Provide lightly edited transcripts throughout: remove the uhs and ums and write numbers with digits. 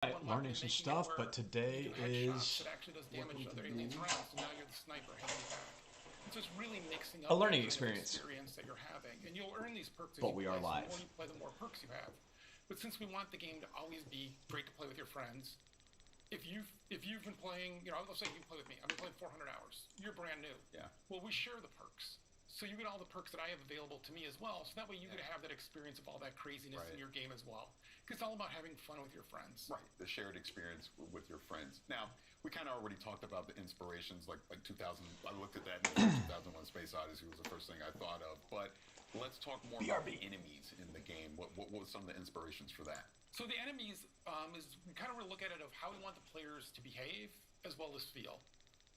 Learning some stuff, but today is that actually does damage to other aliens around. So now you're the sniper heading back. And so it's really mixing a up that learning kind of experience. experience that you're having. And you'll earn these perks as But you we play. are So the more live. you play, the more perks you have. But since we want the game to always be great to play with your friends, if you've been playing, let's say you play with me. I've been playing 400 hours. You're brand new. Yeah. Well, we share the perks. So you get all the perks that I have available to me as well. So that way you get to have that experience of all that craziness in your game as well. Because it's all about having fun with your friends. Right, the shared experience with your friends. Now, we kind of already talked about the inspirations, like 2000. I looked at that in 2001: Space Odyssey was the first thing I thought of. But let's talk more about the enemies in the game. What were some of the inspirations for that? So the enemies is we kind of really look at it of how we want the players to behave as well as feel.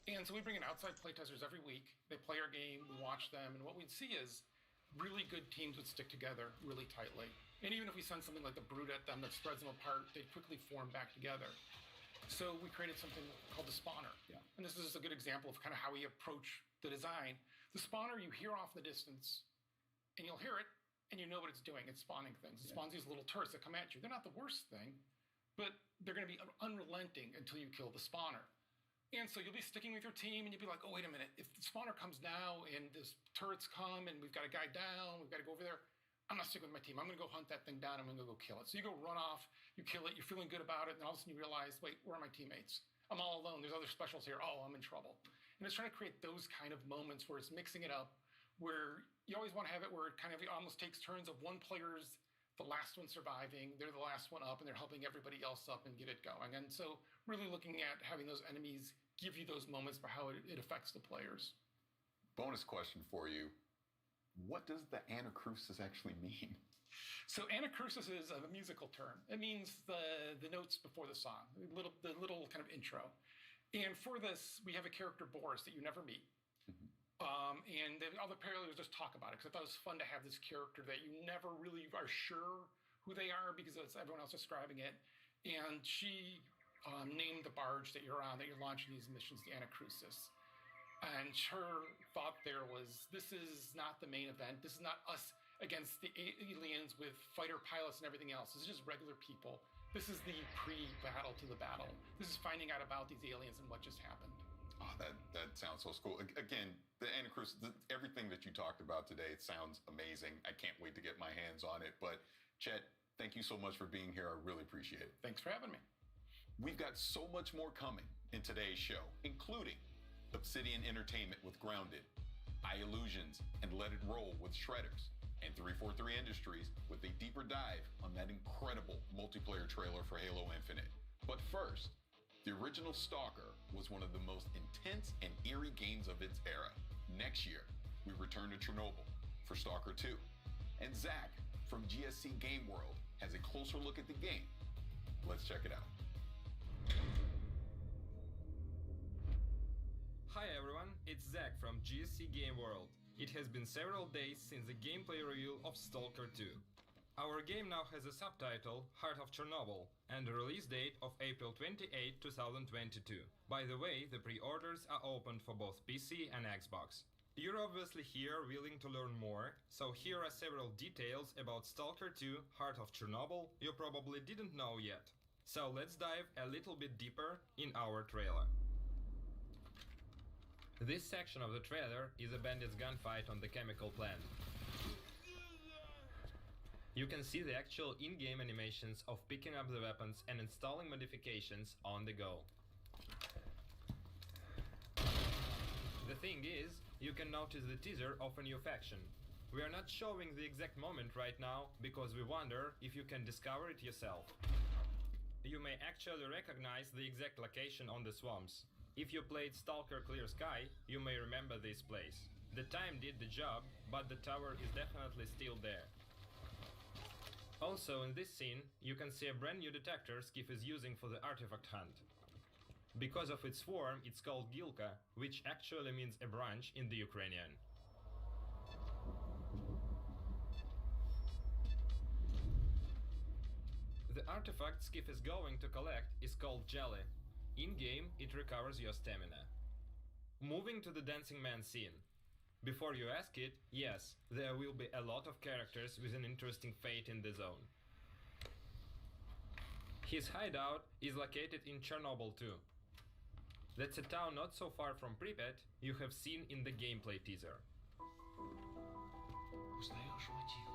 And so we bring in outside playtesters every week. They play our game, we watch them, and what we'd see is really good teams would stick together really tightly. And even if we send something like the Brood at them that spreads them apart, they'd quickly form back together. So we created something called the Spawner. Yeah. And this is just a good example of kind of how we approach the design. The Spawner, you hear off in the distance, and you'll hear it, and you know what it's doing. It's spawning things. It spawns these little turrets that come at you. They're not the worst thing, but they're going to be unrelenting until you kill the Spawner. And so you'll be sticking with your team, and you'll be like, oh, wait a minute. If the Spawner comes now, and this turrets come, and we've got a guy down, we've got to go over there, I'm not sticking with my team. I'm going to go hunt that thing down. I'm going to go kill it. So you go run off, you kill it, you're feeling good about it, and all of a sudden you realize, wait, where are my teammates? I'm all alone. There's other specials here. Oh, I'm in trouble. And it's trying to create those kind of moments where it's mixing it up, where you always want to have it where it almost takes turns of one player's the last one surviving, they're the last one up, and they're helping everybody else up and get it going. And so really looking at having those enemies give you those moments for how it affects the players. Bonus question for you. What does the anacrusis actually mean? So anacrusis is a musical term. It means the notes before the song, the little kind of intro. And for this, we have a character, Boris, that you never meet. Mm-hmm. And the other players just talk about it because I thought it was fun to have this character that you never really are sure who they are because it's everyone else describing it. And she named the barge that you're on, that you're launching these missions, the Anacrusis. And her thought there was, this is not the main event. This is not us against the aliens with fighter pilots and everything else. This is just regular people. This is the pre-battle to the battle. This is finding out about these aliens and what just happened. Oh, that sounds so cool. Again, the Anacrusis, everything that you talked about today, it sounds amazing. I can't wait to get my hands on it. But Chet, thank you so much for being here. I really appreciate it. Thanks for having me. We've got so much more coming in today's show, including Obsidian Entertainment with Grounded, iLlusions and Let It Roll with Shredders, and 343 Industries with a deeper dive on that incredible multiplayer trailer for Halo Infinite. But first, the original Stalker was one of the most intense and eerie games of its era. Next year, we return to Chernobyl for Stalker 2. And Zach from GSC Game World has a closer look at the game. Let's check it out. Hi everyone, it's Zach from GSC Game World. It has been several days since the gameplay reveal of Stalker 2. Our game now has a subtitle, Heart of Chernobyl, and a release date of April 28, 2022. By the way, the pre-orders are opened for both PC and Xbox. You're obviously here willing to learn more, so here are several details about Stalker 2, Heart of Chernobyl you probably didn't know yet. So let's dive a little bit deeper in our trailer. This section of the trailer is a bandit's gunfight on the chemical plant. You can see the actual in-game animations of picking up the weapons and installing modifications on the go. The thing is, you can notice the teaser of a new faction. We are not showing the exact moment right now because we wonder if you can discover it yourself. You may actually recognize the exact location on the swamps. If you played Stalker Clear Sky, you may remember this place. The time did the job, but the tower is definitely still there. Also in this scene, you can see a brand new detector Skiff is using for the artifact hunt. Because of its form, it's called Gilka, which actually means a branch in the Ukrainian. The artifact Skiff is going to collect is called Jelly. In-game, it recovers your stamina. Moving to the Dancing Man scene. Before you ask it, yes, there will be a lot of characters with an interesting fate in the zone. His hideout is located in Chernobyl too. That's a town not so far from Pripyat you have seen in the gameplay teaser. Узнаешь мотив?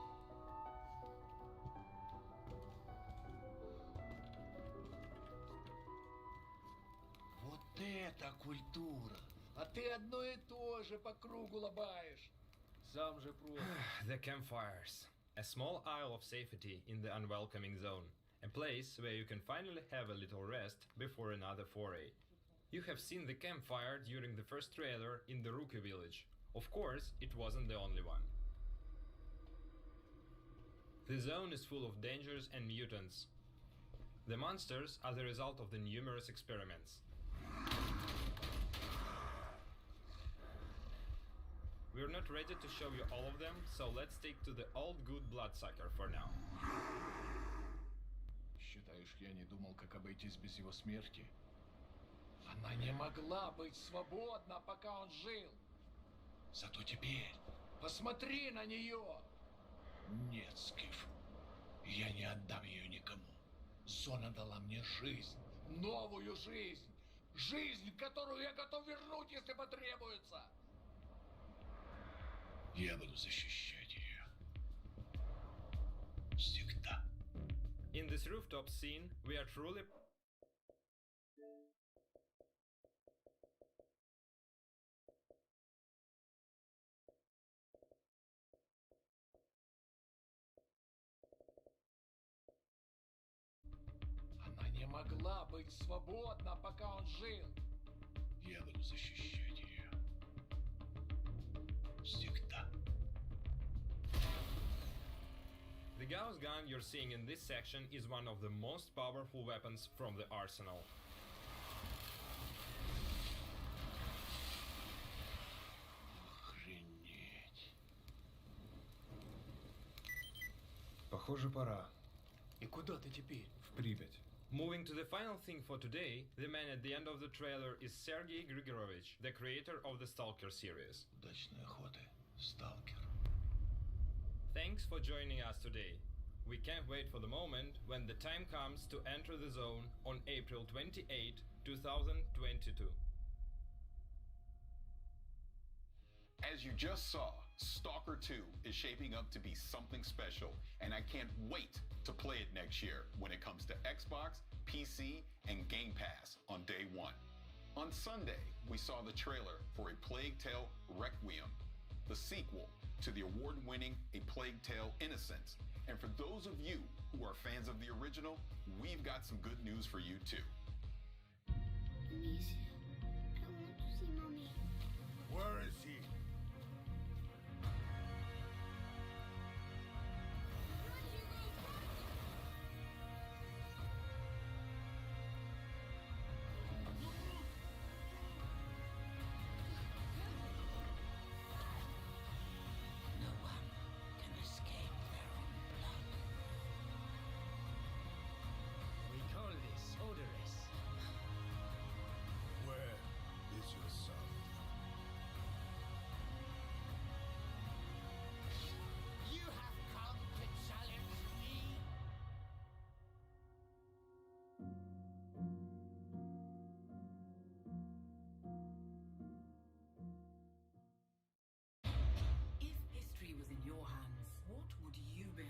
Вот это культура! А ты одно и то же по кругу лобаешь. Сам же против. The campfires. A small isle of safety in the unwelcoming zone. A place where you can finally have a little rest before another foray. You have seen the campfire during the first trailer in the Rookie village. Of course, it wasn't the only one. The zone is full of dangers and mutants. The monsters are the result of the numerous experiments. We're not ready to show you all of them, so let's stick to the old good Bloodsucker for now. Считаешь, я не думал, как обойтись без его смерти? Она не могла быть свободна, пока он жил. Зато теперь посмотри на нее. Нет, Скиф, я не отдам ее никому. Зона дала мне жизнь, новую жизнь. Жизнь, которую я готов вернуть, если потребуется. Я буду защищать ее. Всегда. In this rooftop scene, we are truly Она не могла быть свободна, пока он жил. Я буду защищать ее. Всегда. The Gauss gun you're seeing in this section is one of the most powerful weapons from the arsenal. Охренеть. Похоже, пора. И куда ты теперь? В Припять. Moving to the final thing for today, the man at the end of the trailer is Sergei Grigorovich, the creator of the Stalker series. Удачной охоты, сталкер. Thanks for joining us today. We can't wait for the moment when the time comes to enter the zone on April 28, 2022. As you just saw, Stalker 2 is shaping up to be something special, and I can't wait to play it next year when it comes to Xbox, PC, and Game Pass on day one. On Sunday, we saw the trailer for A Plague Tale Requiem, the sequel to the award-winning A Plague Tale Innocence. And for those of you who are fans of the original, we've got some good news for you too. Amicia, I want to see mommy. Where is he? No one can escape their own blood. We call this odorous. Where is your son? You have come to challenge me? If history was in your hands, what would you build?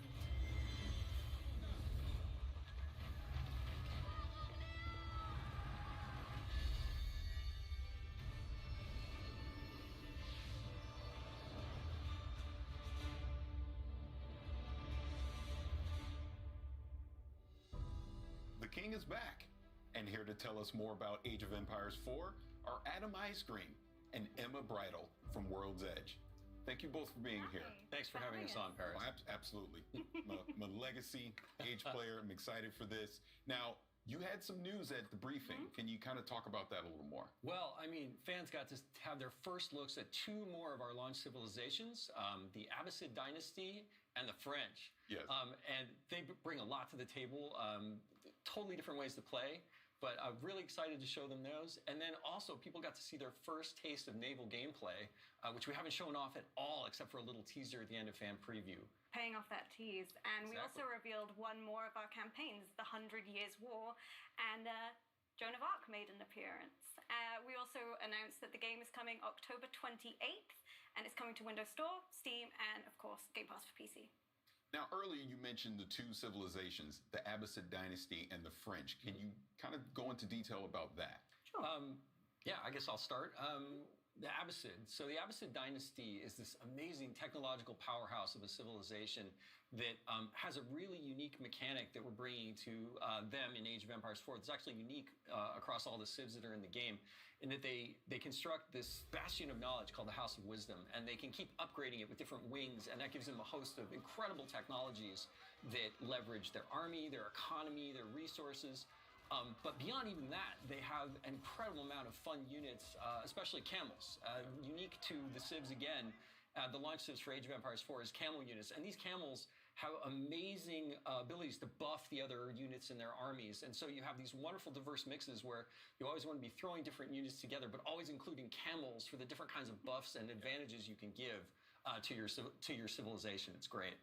The King is back, and here to tell us more about Age of Empires 4 are Adam Ice-Green and Emma Bridle from World's Edge. Thank you both for being here. Thanks for having us on, Paris. Oh, absolutely. I'm a legacy Age player. I'm excited for this. Now, you had some news at the briefing. Can you kind of talk about that a little more? Well, I mean, fans got to have their first looks at two more of our launch civilizations, the Abbasid Dynasty and the French. Yes. And they bring a lot to the table, totally different ways to play. But I'm really excited to show them those. And then also, people got to see their first taste of naval gameplay, which we haven't shown off at all, except for a little teaser at the end of fan preview. Paying off that tease. And we also revealed one more of our campaigns, the 100 Years' War, and Joan of Arc made an appearance. We also announced that the game is coming October 28th, and it's coming to Windows Store, Steam, and of course, Game Pass for PC. Now, earlier you mentioned the two civilizations, the Abbasid dynasty and the French. Can you kind of go into detail about that? Sure. Yeah, I guess I'll start. The Abbasid. So the Abbasid dynasty is this amazing technological powerhouse of a civilization that has a really unique mechanic that we're bringing to them in Age of Empires 4. It's actually unique across all the civs that are in the game, in that they construct this bastion of knowledge called the House of Wisdom, and they can keep upgrading it with different wings, and that gives them a host of incredible technologies that leverage their army, their economy, their resources. But beyond even that, they have an incredible amount of fun units, especially camels. Unique to the civs again, the launch civs for Age of Empires 4 is camel units, and these camels have amazing abilities to buff the other units in their armies. And so you have these wonderful diverse mixes where you always want to be throwing different units together, but always including camels for the different kinds of buffs and advantages you can give to your civilization. It's great.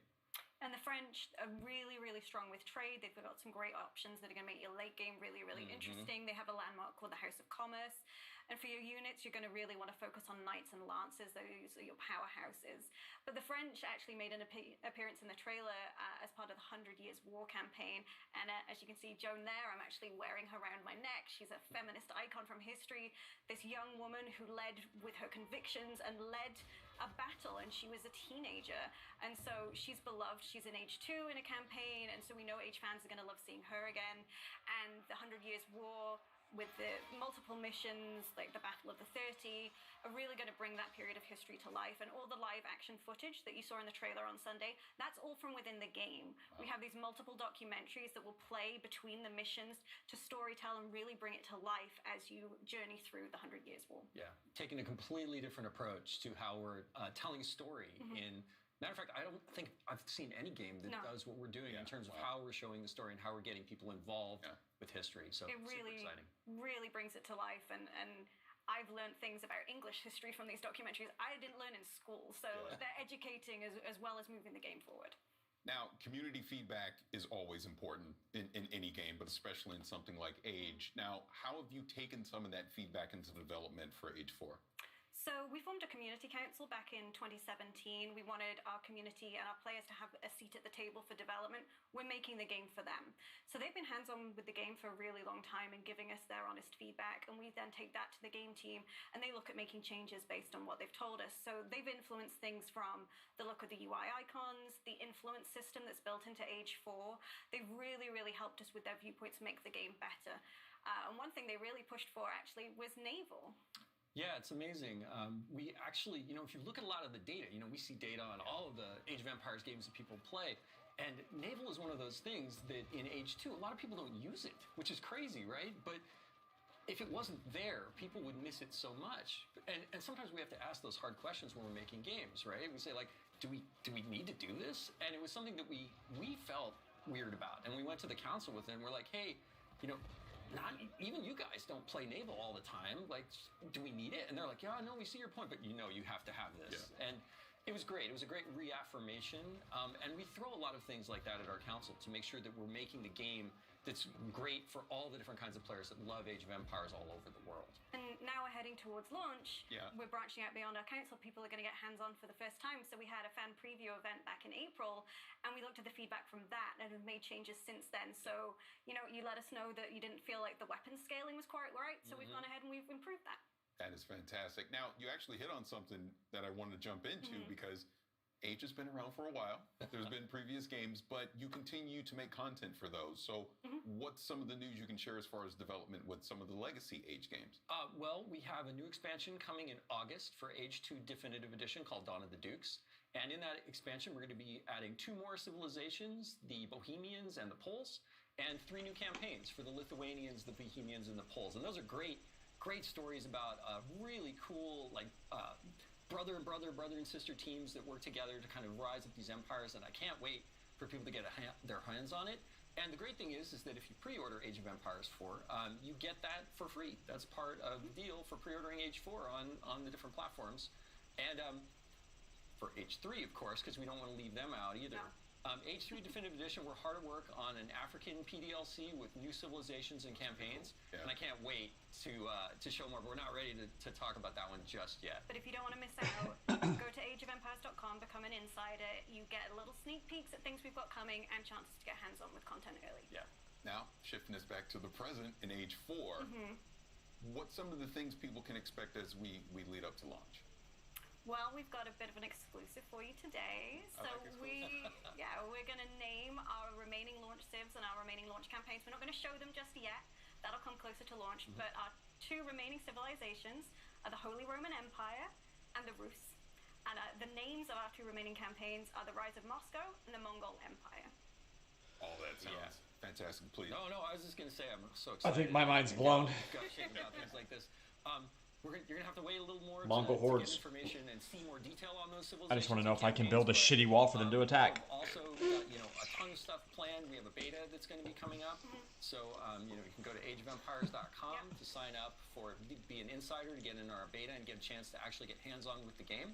And the French are really, really strong with trade. They've got some great options that are going to make your late game really, really interesting. They have a landmark called the House of Commerce. And for your units, you're going to really want to focus on knights and lancers. Those are your powerhouses. But the French actually made an appearance in the trailer as part of the 100 Years' War campaign. And as you can see, Joan there, I'm actually wearing her around my neck. She's a feminist icon from history. This young woman who led with her convictions and led a battle, and she was a teenager. And so she's beloved. She's in Age 2 in a campaign, and so we know Age fans are going to love seeing her again. And the 100 Years' War, with the multiple missions, like the Battle of the 30, are really going to bring that period of history to life. And all the live action footage that you saw in the trailer on Sunday, that's all from within the game. Wow. We have these multiple documentaries that will play between the missions to storytell and really bring it to life as you journey through the 100 Years' War. Yeah, taking a completely different approach to how we're telling a story in... Matter of fact, I don't think I've seen any game that does what we're doing in terms of how we're showing the story and how we're getting people involved with history. So it really, super exciting. Really brings it to life. And I've learned things about English history from these documentaries I didn't learn in school. So they're educating as well as moving the game forward. Now, community feedback is always important in any game, but especially in something like Age. Now, how have you taken some of that feedback into development for Age 4? So we formed a community council back in 2017. We wanted our community and our players to have a seat at the table for development. We're making the game for them. So they've been hands-on with the game for a really long time and giving us their honest feedback. And we then take that to the game team and they look at making changes based on what they've told us. So they've influenced things from the look of the UI icons, the influence system that's built into Age 4. They've really, really helped us with their viewpoints make the game better. And one thing they really pushed for actually was naval. Yeah, it's amazing. We actually, if you look at a lot of the data, we see data on all of the Age of Empires games that people play. And naval is one of those things that in Age 2, a lot of people don't use it, which is crazy, right? But if it wasn't there, people would miss it so much. And sometimes we have to ask those hard questions when we're making games, right? We say, like, do we need to do this? And it was something that we felt weird about. And we went to the council with it, and we're like, hey, not even you guys don't play naval all the time. Like, do we need it? And they're like, yeah, no, we see your point, but you have to have this. Yeah. And it was great. It was a great reaffirmation. And we throw a lot of things like that at our council to make sure that we're making the game that's great for all the different kinds of players that love Age of Empires all over the world. And now we're heading towards launch. Yeah. We're branching out beyond our council. People are going to get hands-on for the first time. So we had a fan preview event back in April, and we looked at the feedback from that and have made changes since then. So, you let us know that you didn't feel like the weapon scaling was quite right. So we've gone ahead and we've improved that. That is fantastic. Now, you actually hit on something that I wanted to jump into because Age has been around for a while. There's been previous games, but you continue to make content for those. So what's some of the news you can share as far as development with some of the legacy Age games? Well, we have a new expansion coming in August for Age 2 Definitive Edition called Dawn of the Dukes. And in that expansion, we're going to be adding 2 more civilizations, the Bohemians and the Poles, and 3 new campaigns for the Lithuanians, the Bohemians, and the Poles. And those are great stories about really cool, brother and sister teams that work together to kind of rise up these empires, and I can't wait for people to get their hands on it. And the great thing is that if you pre-order Age of Empires 4, you get that for free. That's part of the deal for pre-ordering Age 4 on the different platforms. And for Age 3, of course, because we don't want to leave them out either. No. Age 3 Definitive Edition, we're hard at work on an African PDLC with new civilizations and campaigns. Yeah. And I can't wait to show more, but we're not ready to talk about that one just yet. But if you don't want to miss out, go to ageofempires.com, become an insider. You get little sneak peeks at things we've got coming and chances to get hands-on with content early. Yeah. Now, shifting us back to the present in Age 4, what's some of the things people can expect as we lead up to launch? Well, we've got a bit of an exclusive for you today. So we're going to name our remaining launch civs and our remaining launch campaigns. We're not going to show them just yet. That'll come closer to launch. But our 2 remaining civilizations are the Holy Roman Empire and the Rus. And the names of our 2 remaining campaigns are the Rise of Moscow and the Mongol Empire. All that sounds fantastic. Please. No, I was just going to say I'm so excited. I think my mind's blown. Gushing about things like this. You're going to have to wait a little more Mongol to hordes. get information and see more detail on those civilizations. I just want to know if I can campaigns, build a but, shitty wall for them to attack. Also, a ton of stuff planned. We have a beta that's going to be coming up. So, you can go to ageofempires.com to sign up be an insider to get in our beta and get a chance to actually get hands-on with the game.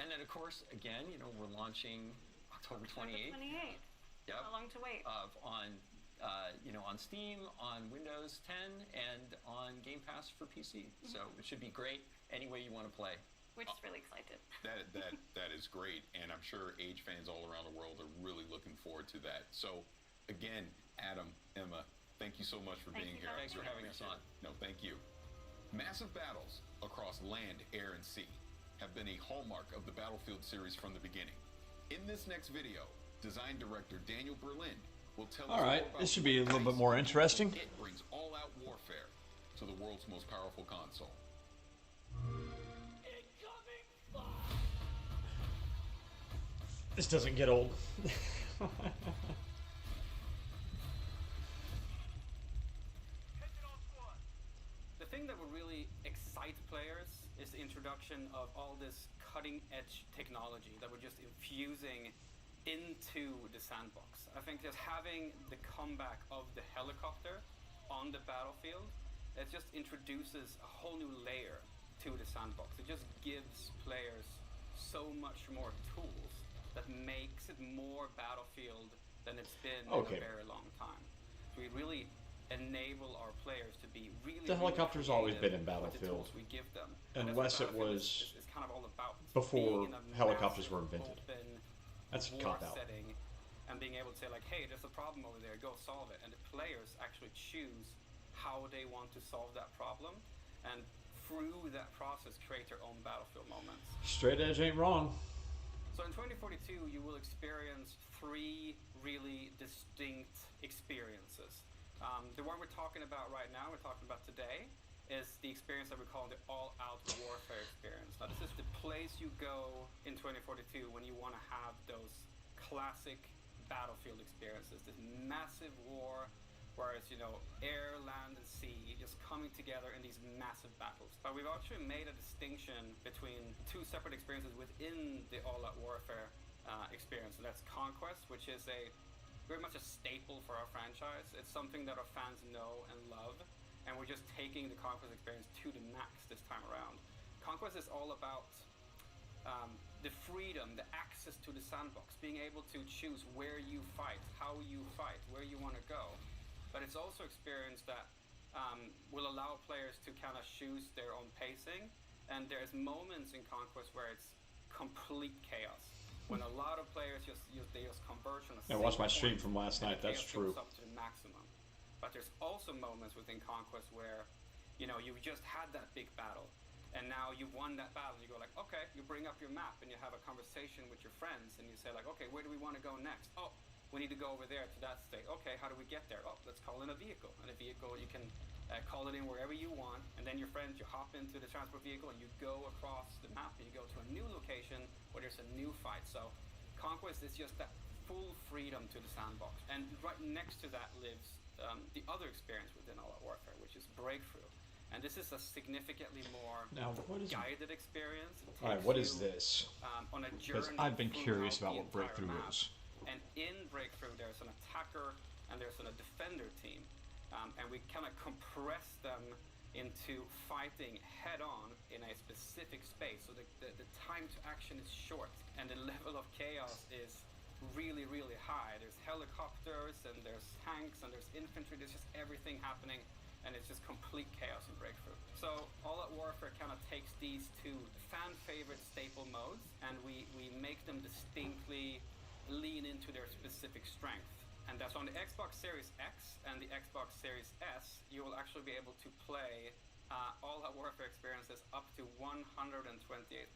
And then, of course, again, we're launching October 28th. Yep. How long to wait? On Steam, on Windows 10, and on Game Pass for PC. So it should be great any way you want to play. We're just really excited. That is great, and I'm sure Age fans all around the world are really looking forward to that. So, again, Adam, Emma, thank you so much for being here. Thanks for having us on. No, thank you. Massive battles across land, air, and sea have been a hallmark of the Battlefield series from the beginning. In this next video, design director Daniel Berlin will tell us All right, more about this should be a little bit DICE more interesting. It brings all-out warfare to the world's most powerful console. This doesn't get old. The thing that would really excite players is the introduction of all this cutting-edge technology that we're just infusing into the sandbox. I think just having the comeback of the helicopter on the battlefield, it just introduces a whole new layer to the sandbox. It just gives players so much more tools that makes it more Battlefield than it's been in a very long time. So we really enable our players to be really. The helicopter's always been in Battlefield, we give them. unless it was it's kind of all about before being in a helicopters were massive, invented. open That's a war cop out. setting, and being able to say like, hey, there's a problem over there, go solve it, and the players actually choose how they want to solve that problem, and through that process create their own Battlefield moments. Straight edge ain't wrong. So in 2042, you will experience 3 really distinct experiences. The one we're talking about right now, we're talking about today, is the experience that we call the all-out warfare experience. Now, this is the place you go in 2042 when you want to have those classic Battlefield experiences, this massive war, where it's, air, land, and sea just coming together in these massive battles. But we've actually made a distinction between 2 separate experiences within the all-out warfare experience, and that's Conquest, which is very much a staple for our franchise. It's something that our fans know and love, and we're just taking the Conquest experience to the max this time around. Conquest is all about the freedom, the access to the sandbox, being able to choose where you fight, how you fight, where you want to go. But it's also experience that will allow players to kind of choose their own pacing, and there's moments in Conquest where it's complete chaos. When a lot of players just converge on a I watched my stream point, from last and night. the That's chaos true. goes up to the maximum. But there's also moments within Conquest where, you've just had that big battle, and now you've won that battle. You go like, okay, you bring up your map and you have a conversation with your friends, and you say like, okay, where do we want to go next? Oh, we need to go over there to that state. Okay, how do we get there? Oh, let's call in a vehicle. And a vehicle, you can call it in wherever you want, and then your friends, you hop into the transport vehicle and you go across the map and you go to a new location where there's a new fight. So Conquest is just that full freedom to the sandbox. And right next to that lives the other experience within All Out Warfare, which is Breakthrough. And this is a significantly more guided experience. All right, what is this? On a Because journey I've been curious throughout about the what Breakthrough entire map. is. And in Breakthrough, there's an attacker and there's a defender team. And we kind of compress them into fighting head-on in a specific space. So the time to action is short, and the level of chaos is really, really high. There's helicopters, and there's tanks, and there's infantry. There's just everything happening, and it's just complete chaos in Breakthrough. So All Out Warfare kind of takes these two fan-favorite staple modes, and we make them distinctly lean into their specific strength. And that's on the Xbox Series X and the Xbox Series S, you will actually be able to play All Out Warfare experiences up to 128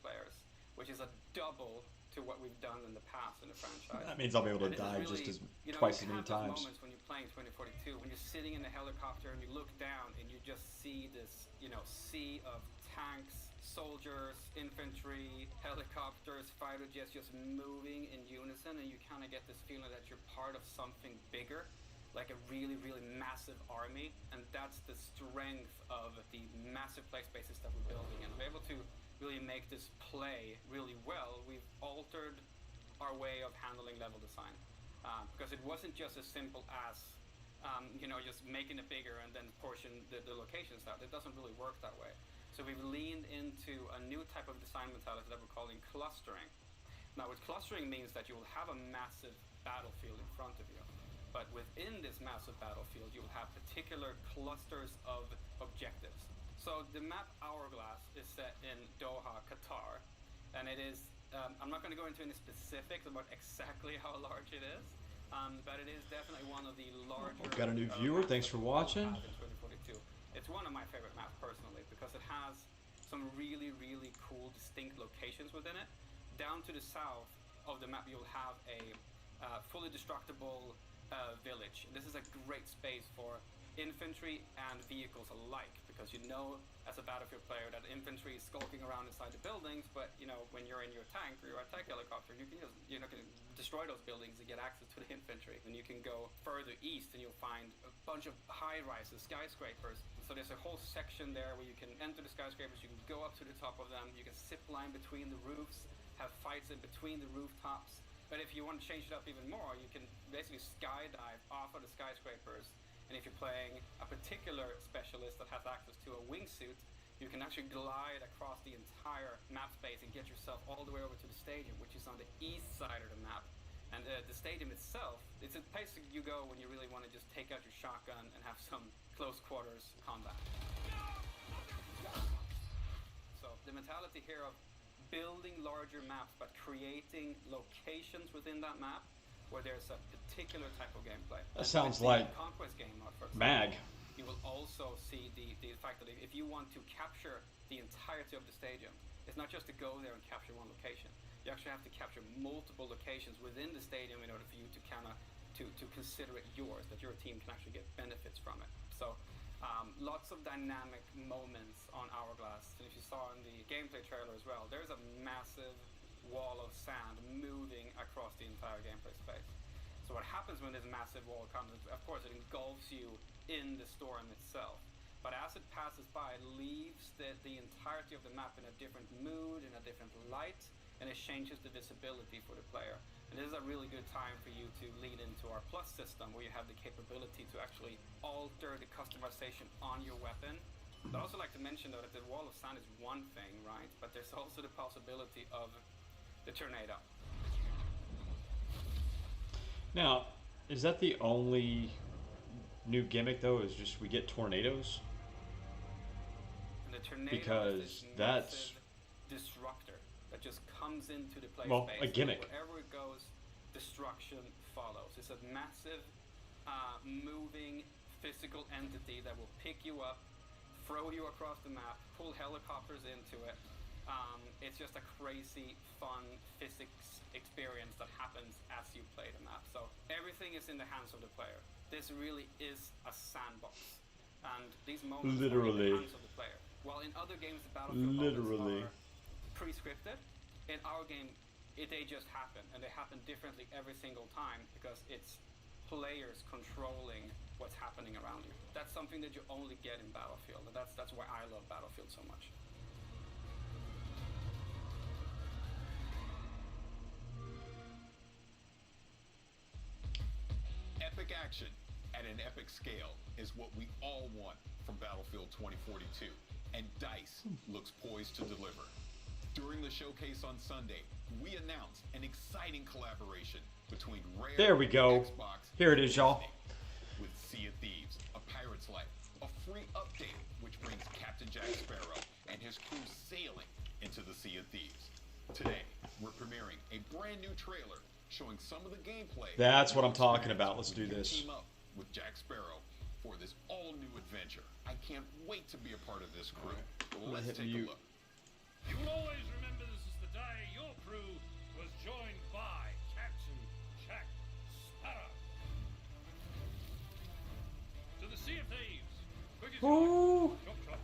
players, which is a double to what we've done in the past in the franchise. That means I'll be able to die really, just as you know, twice as you many have those times. moments when you're playing 2042, when you're sitting in a helicopter and you look down and you just see this, you know, sea of tanks, soldiers, infantry, helicopters, fighter jets just moving in unison, and you kind of get this feeling that you're part of something bigger, like a really, really massive army. And that's the strength of the massive play spaces that we're building. And we're able to really make this play really well. We've altered our way of handling level design, because it wasn't just as simple as you know, just making it bigger and then portion the locations out. It doesn't really work that way. So we've leaned into a new type of design mentality that we're calling clustering. Now, what clustering means that you will have a massive battlefield in front of you, but within this massive battlefield, you will have particular clusters of objectives. So the map Hourglass is set in Doha, Qatar, and it is, I'm not going to go into any specifics about exactly how large it is, but it is definitely one of the larger... We've got a new viewer, thanks for watching. It's one of my favorite maps personally, because it has some really, really cool, distinct locations within it. Down to the south of the map, you'll have a fully destructible village. This is a great space for infantry and vehicles alike, because you know as a Battlefield player that infantry is skulking around inside the buildings, but you know, when you're in your tank or your attack helicopter, you can just, you know, can destroy those buildings and get access to the infantry. And you can go further east and you'll find a bunch of high-rises, skyscrapers. So there's a whole section there where you can enter the skyscrapers, you can go up to the top of them, you can zip line between the roofs, have fights in between the rooftops. But if you want to change it up even more, you can basically skydive off of the skyscrapers. And if you're playing a particular specialist that has access to a wingsuit, you can actually glide across the entire map space and get yourself all the way over to the stadium, which is on the east side of the map. And the stadium itself, it's a place that you go when you really want to just take out your shotgun and have some close quarters combat. So the mentality here of building larger maps, but creating locations within that map where there's a particular type of gameplay. That sounds like Conquest game mode, for example, MAG. You will also see the fact that if you want to capture the entirety of the stadium, it's not just to go there and capture one location. You actually have to capture multiple locations within the stadium in order for you to kind of to consider it yours, that your team can actually get benefits from it. So lots of dynamic moments on Hourglass. And if you saw in the gameplay trailer as well, there's a massive wall of sand moving across the entire gameplay space. So what happens when this massive wall comes, of course it engulfs you in the storm itself. But as it passes by, it leaves the entirety of the map in a different mood, in a different light, and it changes the visibility for the player. And this is a really good time for you to lean into our Plus system, where you have the capability to actually alter the customization on your weapon. But I also like to mention though that the wall of sand is one thing, right? But there's also the possibility of the tornado. Now, is that the only new gimmick though? Is just we get tornadoes? And the tornado because is this that's disruptor that just comes into the play well, space. a gimmick. Wherever it goes, destruction follows. It's a massive, moving physical entity that will pick you up, throw you across the map, pull helicopters into it. It's just a crazy, fun physics experience that happens as you play the map. So everything is in the hands of the player. This really is a sandbox, and these moments are in the hands of the player. While in other games, the battlefield moments are pre-scripted, in our game, they just happen, and they happen differently every single time because it's players controlling what's happening around you. That's something that you only get in Battlefield, and that's why I love Battlefield so much. Epic action, at an epic scale is what we all want from Battlefield 2042, and DICE looks poised to deliver. During the showcase on Sunday, we announced an exciting collaboration between Rare There we go. and Xbox Here it is, y'all. with Sea of Thieves, A Pirate's Life, a free update which brings Captain Jack Sparrow and his crew sailing into the Sea of Thieves. Today, we're premiering a brand new trailer showing some of the gameplay. That's what I'm talking about. Let's do when you this. Team up with Jack Sparrow for this all-new adventure. I can't wait to be a part of this crew. Let's hit take mute. a look. You will always remember this is the day your crew was joined by Captain Jack Sparrow. To the Sea of Thieves. Quick as you Ooh. like. Chop, chop.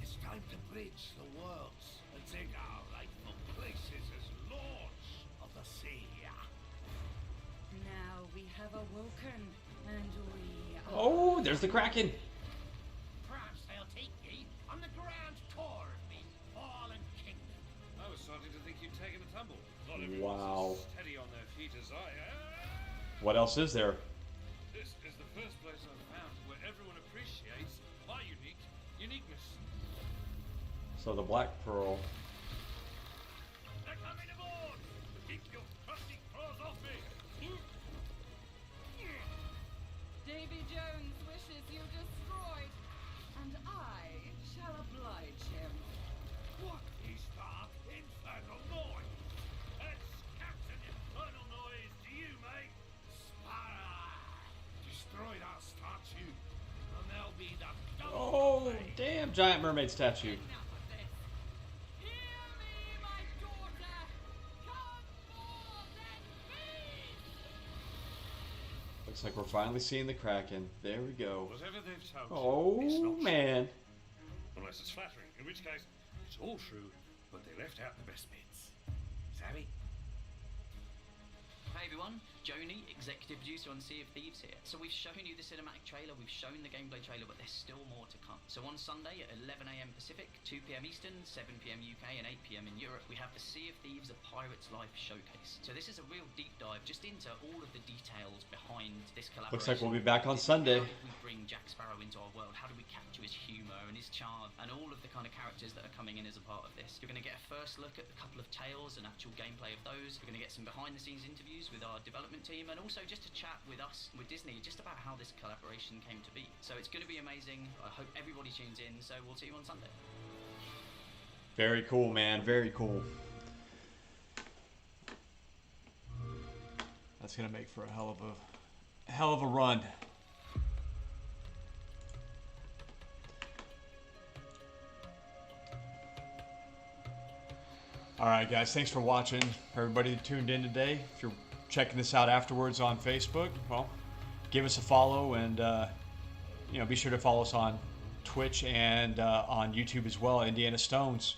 It's time to bridge the worlds and take our rightful places as lords of the sea. Now we have awoken, and we are... Oh, there's the Kraken. Perhaps I'll take ye on the grand tour of the fallen kingdom. I was starting to think you'd taken a tumble. Not Wow. everyone's as steady on their feet as I am. What else is there? This is the first place I've found where everyone appreciates my uniqueness. So the Black Pearl. They're coming aboard! Keep your crusty claws off me! Davy Jones wishes you destroyed, and I shall oblige him. What is that infernal noise? That's Captain Infernal Noise to you, mate! Sparrow! Destroy that statue, and there'll be the double Oh, blade. damn giant mermaid statue. Enough of this. Hear me, my daughter! Come forth and feed! Looks like we're finally seeing the Kraken. There we go. Whatever they've told Oh, you, it's not man. true. Unless it's flattering, in which case, it's all true, but they left out the best bits. Savvy? Hey everyone, Joni, executive producer on Sea of Thieves here. So we've shown you the cinematic trailer, we've shown the gameplay trailer, but there's still more to come. So on Sunday at 11 AM Pacific, 2 PM Eastern, 7 PM UK and 8 PM in Europe, we have the Sea of Thieves A Pirate's Life showcase. So this is a real deep dive just into all of the details behind this collaboration. Looks like we'll be back on This is Sunday. How did we bring Jack Sparrow into our world? How do we capture his humour and his charm and all of the kind of characters that are coming in as a part of this? You're going to get a first look at a couple of tales and actual gameplay of those. You're going to get some behind the scenes interviews with our development team and also just a chat with us, with Disney, just about how this collaboration came to be. So it's going to be amazing. I hope everybody tunes in. So we'll see you on Sunday. Very cool, man. Very cool. That's gonna make for a hell of a run. All right, guys. Thanks for watching. Everybody that tuned in today. If you're checking this out afterwards on Facebook, well, give us a follow and be sure to follow us on Twitch and on YouTube as well. Indiana Stones.